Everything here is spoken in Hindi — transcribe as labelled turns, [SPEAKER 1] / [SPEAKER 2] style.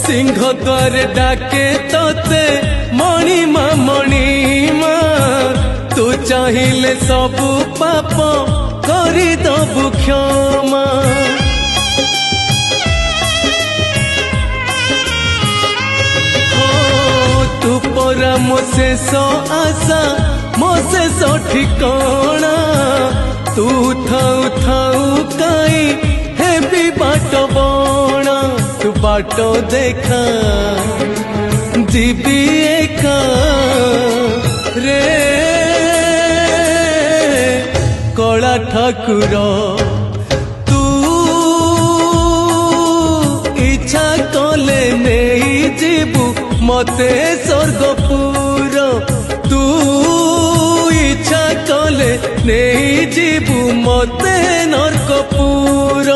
[SPEAKER 1] सिंह द्वार डाके तोते मणिमा मणिमा तू चाहिए सबु पाप करी दबु क्षमा तू परा मो शेष आशा मो शेष ठिकाना तू थाऊ थाऊ काई हेबी बाट बणा तू बाट देखा जीवी एका रे कला ठाकुर तू इच्छा कले नहीं जीवु मते स्वर्गपुर तू इच्छा कले नहीं जीवु मते नरकपुर।